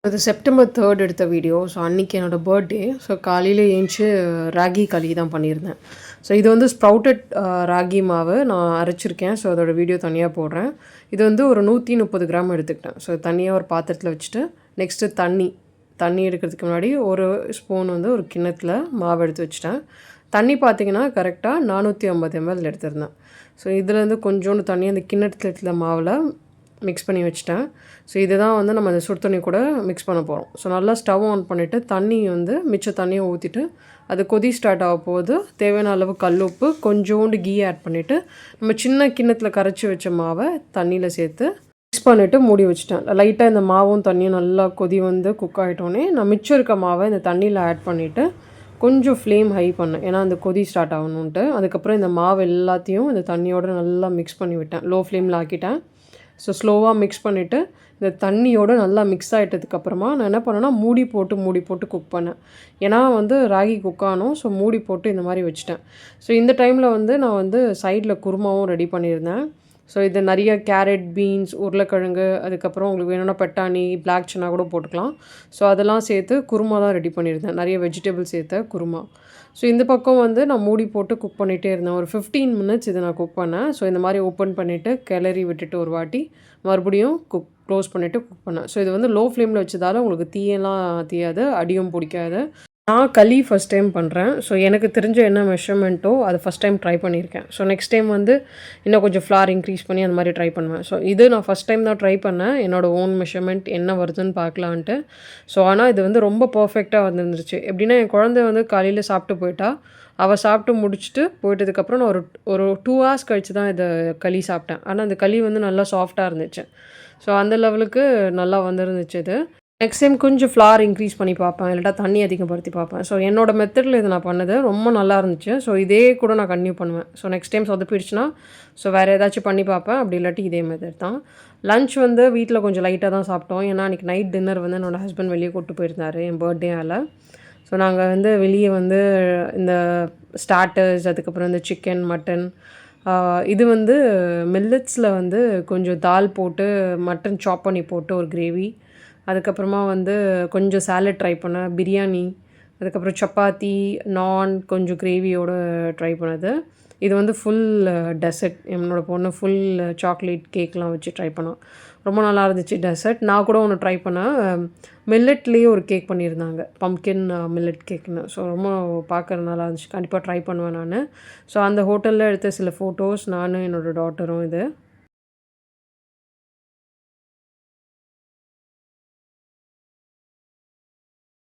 அது செப்டம்பர் 3 எடுத்த video. So அன்றைக்கி என்னோடய பர்த்டே. ஸோ காலையில் ஏஞ்சி ராகி களி தான் பண்ணியிருந்தேன். ஸோ இது வந்து ஸ்ப்ரவுட்டட் ராகி மாவு நான் அரைச்சிருக்கேன். ஸோ அதோடய வீடியோ தனியாக போடுறேன். இது வந்து ஒரு 130 கிராம் எடுத்துக்கிட்டேன். ஸோ தனியாக ஒரு பாத்திரத்தில் வச்சுட்டு நெக்ஸ்ட்டு தண்ணி எடுக்கிறதுக்கு முன்னாடி ஒரு ஸ்பூன் வந்து ஒரு கிண்ணத்தில் மாவு எடுத்து வச்சுட்டேன். தண்ணி பார்த்திங்கன்னா கரெக்டாக 450 ml எடுத்திருந்தேன். ஸோ இதுலேருந்து கொஞ்சோண்டு தண்ணி அந்த கிண்ணத்தில் மாவில் மிக்ஸ் பண்ணி வச்சுட்டேன். ஸோ இதுதான் வந்து நம்ம அந்த சுடு தண்ணி கூட மிக்ஸ் பண்ண போகிறோம். ஸோ நல்லா ஸ்டவ் ஆன் பண்ணிவிட்டு தண்ணி வந்து மிச்ச தண்ணியை ஊற்றிட்டு அது கொதி ஸ்டார்ட் ஆக போது தேவையான அளவு கல்லுப்பு கொஞ்சோண்டு கீ ஆட் பண்ணிவிட்டு நம்ம சின்ன கிண்ணத்தில் கரைச்சி வச்ச மாவை தண்ணியில் சேர்த்து மிக்ஸ் பண்ணிவிட்டு மூடி வச்சுட்டேன். லைட்டாக இந்த மாவும் தண்ணியும் நல்லா கொதி வந்து குக் ஆகிட்டோன்னே நான் மிச்சம் இருக்க மாவை இந்த தண்ணியில் ஆட் பண்ணிவிட்டு கொஞ்சம் ஃப்ளேம் ஹை பண்ணேன். ஏன்னா அந்த கொதி ஸ்டார்ட் ஆகணுன்ட்டு. அதுக்கப்புறம் இந்த மாவு எல்லாத்தையும் இந்த தண்ணியோடு நல்லா மிக்ஸ் பண்ணி விட்டேன். லோ ஃப்ளேமில் ஆக்கிட்டேன். ஸோ ஸ்லோவாக மிக்ஸ் பண்ணிவிட்டு இந்த தண்ணியோடு நல்லா மிக்ஸ் ஆகிட்டதுக்கப்புறமா நான் என்ன பண்ணேன்னா மூடி போட்டு குக் பண்ணேன். ஏன்னா வந்து ராகி குக் ஆகணும். ஸோ மூடி போட்டு இந்த மாதிரி வச்சுட்டேன். ஸோ இந்த டைமில் வந்து நான் வந்து சைடில் குருமாவும் ரெடி பண்ணியிருந்தேன். ஸோ இது நிறைய கேரட், பீன்ஸ், உருளைக்கிழங்கு, அதுக்கப்புறம் உங்களுக்கு வேணும்னா பட்டாணி, பிளாக் சன்னா கூட போட்டுக்கலாம். ஸோ அதெல்லாம் சேர்த்து குருமா தான் ரெடி பண்ணியிருந்தேன். நிறைய வெஜிடபிள் சேர்த்த குருமா. ஸோ இந்த பக்கம் வந்து நான் மூடி போட்டு குக் பண்ணிகிட்டே இருந்தேன். ஒரு 15 மினிட்ஸ் இதை நான் குக் பண்ணேன். ஸோ இந்த மாதிரி ஓப்பன் பண்ணிவிட்டு கிளறி விட்டுட்டு ஒரு வாட்டி மறுபடியும் க்ளோஸ் பண்ணிவிட்டு குக் பண்ணேன். ஸோ இது வந்து லோ ஃப்ளேமில் வச்சதால் உங்களுக்கு தீயாது, அடியும் பிடிக்காது. நான் களி ஃபஸ்ட் டைம் பண்ணுறேன். ஸோ எனக்கு தெரிஞ்ச என்ன மெஷர்மெண்ட்டோ அதை ஃபஸ்ட் டைம் ட்ரை பண்ணியிருக்கேன். ஸோ நெக்ஸ்ட் டைம் வந்து இன்னும் கொஞ்சம் ஃப்ளார் இன்க்ரீஸ் பண்ணி அந்த மாதிரி ட்ரை பண்ணுவேன். ஸோ இது நான் ஃபஸ்ட் டைம் தான் ட்ரை பண்ணேன். என்னோடய ஓன் மெஷர்மெண்ட் என்ன வருதுன்னு பார்க்கலான்ட்டு. ஸோ ஆனால் இது வந்து ரொம்ப பர்ஃபெக்டாக வந்துருந்துச்சு. எப்படின்னா என் குழந்தை வந்து காலையில் சாப்பிட்டு போயிட்டா. அவள் சாப்பிட்டு முடிச்சுட்டு போயிட்டதுக்கப்புறம் நான் ஒரு 2 hours கழித்து தான் இதை களி சாப்பிட்டேன். ஆனால் அந்த களி வந்து நல்லா சாஃப்டாக இருந்துச்சு. ஸோ அந்த லெவலுக்கு நல்லா வந்துருந்துச்சு இது. நெக்ஸ்ட் டைம் கொஞ்சம் ஃப்ளார் இன்க்ரீஸ் பண்ணி பார்ப்பேன். இல்லாட்டா தண்ணி அதிகப்படுத்தி பார்ப்பேன். ஸோ என்னோடய மெத்தடில் இது நான் பண்ணது ரொம்ப நல்லா இருந்துச்சு. ஸோ இதே கூட நான் கன்டினியூ பண்ணுவேன். ஸோ நெக்ஸ்ட் டைம் சொதப்பிடுச்சுன்னா வேறு ஏதாச்சும் பண்ணி பார்ப்பேன். அப்படி இல்லாட்டி இதே மெத்தட் தான். லன்ச் வந்து வீட்டில் கொஞ்சம் லைட்டாக தான் சாப்பிட்டோம். ஏன்னா அன்றைக்கி நைட் டின்னர் வந்து என்னோடய ஹஸ்பண்ட் வெளியே கூப்பிட்டு போயிருந்தார் என் பர்த்டேயால். ஸோ நாங்கள் வந்து வெளியே வந்து இந்த ஸ்டார்ட்டர்ஸ், அதுக்கப்புறம் இந்த சிக்கன், மட்டன், இது வந்து மில்லட்ஸில் வந்து கொஞ்சம் தால் போட்டு மட்டன் சாப் பண்ணி போட்டு ஒரு கிரேவி, அதுக்கப்புறமா வந்து கொஞ்சம் சாலட் ட்ரை பண்ணேன், பிரியாணி, அதுக்கப்புறம் சப்பாத்தி, நான் கொஞ்சம் கிரேவியோடு ட்ரை பண்ணது. இது வந்து ஃபுல் டெசர்ட். என்னோடய பொண்ணு ஃபுல் சாக்லேட் கேக்லாம் வச்சு ட்ரை பண்ணோம். ரொம்ப நல்லா இருந்துச்சு டெசர்ட். நான் கூட ஒன்று ட்ரை பண்ணேன். மில்லட்லேயே ஒரு கேக் பண்ணியிருந்தாங்க, பம்ப்கின் மில்லட் கேக்குன்னு. ஸோ ரொம்ப பார்க்குற நல்லா இருந்துச்சு. கண்டிப்பாக ட்ரை பண்ணுவேன் நான். ஸோ அந்த ஹோட்டலில் எடுத்த சில ஃபோட்டோஸ் நானும் என்னோடய டாட்டரும் இது